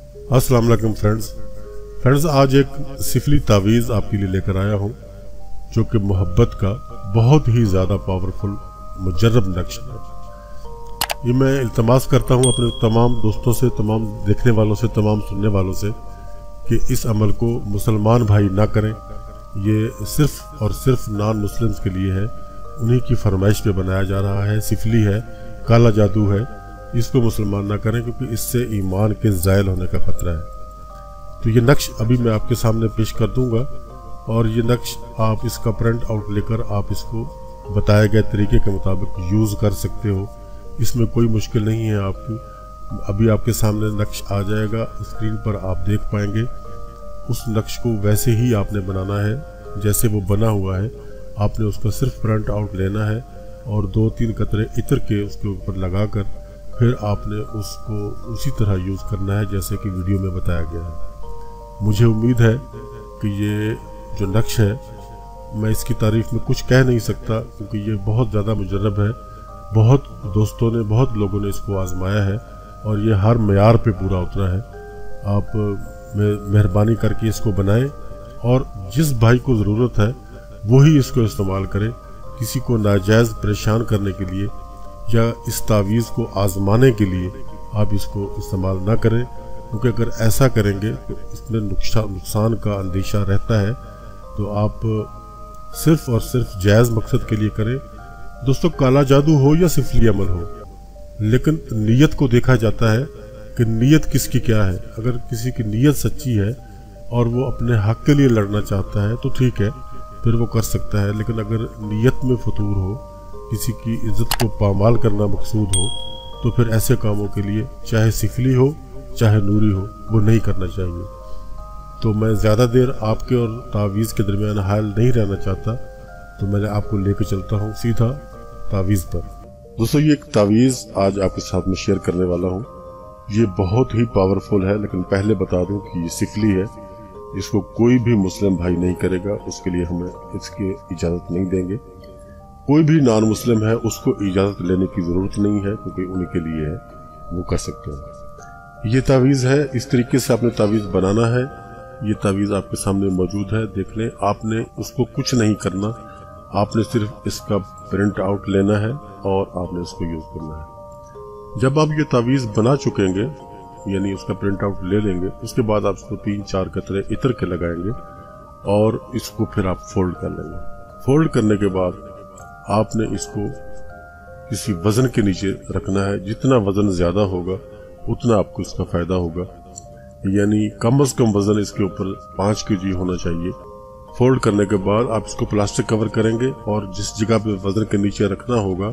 अस्सलाम वालेकुम फ्रेंड्स, आज एक सिफली तावीज़ आपके लिए लेकर आया हूँ जो कि मोहब्बत का बहुत ही ज़्यादा पावरफुल मुजर्रब नक्श है। ये मैं इल्तमास करता हूँ अपने तमाम दोस्तों से, तमाम देखने वालों से, तमाम सुनने वालों से कि इस अमल को मुसलमान भाई ना करें। ये सिर्फ़ और सिर्फ नॉन मुस्लिम्स के लिए है, उन्हीं की फरमाइश पे बनाया जा रहा है। सिफली है, काला जादू है, इसको मुसलमान ना करें क्योंकि इससे ईमान के ज़ायल होने का ख़तरा है। तो ये नक्श अभी मैं आपके सामने पेश कर दूंगा और ये नक्श आप इसका प्रिंट आउट लेकर आप इसको बताए गए तरीके के मुताबिक यूज़ कर सकते हो। इसमें कोई मुश्किल नहीं है आपकी। अभी आपके सामने नक्श आ जाएगा, स्क्रीन पर आप देख पाएंगे। उस नक्श को वैसे ही आपने बनाना है जैसे वो बना हुआ है। आपने उसका सिर्फ प्रिंट आउट लेना है और 2-3 कतरे इत्र के उसके ऊपर लगाकर फिर आपने उसको उसी तरह यूज़ करना है जैसे कि वीडियो में बताया गया है। मुझे उम्मीद है कि ये जो नक्श है मैं इसकी तारीफ़ में कुछ कह नहीं सकता क्योंकि ये बहुत ज़्यादा मुजर्रब है। बहुत दोस्तों ने, बहुत लोगों ने इसको आजमाया है और ये हर मेयार पे पूरा उतरा है। आप मेहरबानी करके इसको बनाएं और जिस भाई को ज़रूरत है वही इसको इस्तेमाल करें। किसी को नाजायज़ परेशान करने के लिए या इस तावीज़ को आजमाने के लिए आप इसको इस्तेमाल ना करें क्योंकि अगर ऐसा करेंगे तो इसमें नुकसान का अंदेशा रहता है। तो आप सिर्फ़ और सिर्फ जायज़ मकसद के लिए करें। दोस्तों, काला जादू हो या सिफली अमल हो, लेकिन नीयत को देखा जाता है कि नीयत किसकी क्या है। अगर किसी की नीयत सच्ची है और वो अपने हक के लिए लड़ना चाहता है तो ठीक है, फिर वो कर सकता है। लेकिन अगर नीयत में फतूर हो, किसी की इज्जत को पामाल करना मकसूद हो, तो फिर ऐसे कामों के लिए चाहे सिफली हो चाहे नूरी हो, वो नहीं करना चाहिए। तो मैं ज़्यादा देर आपके और तावीज़ के दरमियान हाल नहीं रहना चाहता, तो मैं आपको लेकर चलता हूँ सीधा तावीज़ पर। दोस्तों, ये एक तावीज़ आज आपके साथ में शेयर करने वाला हूँ। ये बहुत ही पावरफुल है, लेकिन पहले बता दूं कि ये सिफली है। इसको कोई भी मुस्लिम भाई नहीं करेगा, उसके लिए हमें इसकी इजाज़त नहीं देंगे। कोई भी नॉन मुस्लिम है उसको इजाज़त लेने की ज़रूरत नहीं है क्योंकि उन्हीं के लिए है, वो कर सकते हैं। ये तावीज़ है, इस तरीके से आपने तावीज़ बनाना है। ये तावीज़ आपके सामने मौजूद है, देख लें। आपने उसको कुछ नहीं करना, आपने सिर्फ इसका प्रिंट आउट लेना है और आपने इसको यूज़ करना है। जब आप ये तावीज़ बना चुकेंगे, यानी उसका प्रिंट आउट ले लेंगे, उसके बाद आप इसको 3-4 कतरे इत्र के लगाएंगे और इसको फिर आप फोल्ड कर लेंगे। फोल्ड करने के बाद आपने इसको किसी वजन के नीचे रखना है। जितना वजन ज्यादा होगा उतना आपको इसका फायदा होगा, यानी कम से कम वजन इसके ऊपर 5 kg होना चाहिए। फोल्ड करने के बाद आप इसको प्लास्टिक कवर करेंगे और जिस जगह पे वजन के नीचे रखना होगा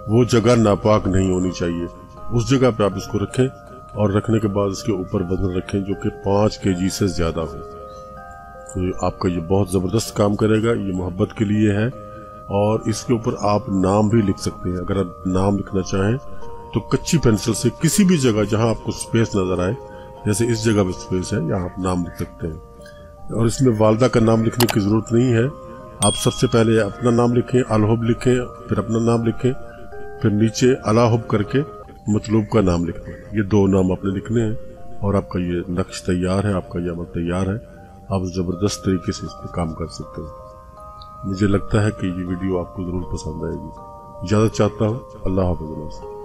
वो जगह नापाक नहीं होनी चाहिए। उस जगह पे आप इसको रखें और रखने के बाद इसके ऊपर वजन रखें जो कि 5 kg से ज्यादा हो। तो आपका ये बहुत जबरदस्त काम करेगा। ये मोहब्बत के लिए है और इसके ऊपर आप नाम भी लिख सकते हैं। अगर आप नाम लिखना चाहें तो कच्ची पेंसिल से किसी भी जगह जहां आपको स्पेस नजर आए, जैसे इस जगह पे स्पेस है, यहाँ आप नाम लिख सकते हैं। और इसमें वालदा का नाम लिखने की जरूरत नहीं है। आप सबसे पहले अपना नाम लिखें, अलहुब लिखें, फिर अपना नाम लिखें, फिर नीचे अलाहुब करके मतलूब का नाम लिख दें। ये 2 नाम आपने लिखने हैं और आपका ये नक्श तैयार है, आपका ये अमल तैयार है। आप जबरदस्त तरीके से इस पर काम कर सकते हैं। मुझे लगता है कि ये वीडियो आपको जरूर पसंद आएगी। इजाज़त चाहता हूँ। अल्लाह हाफ़िज़।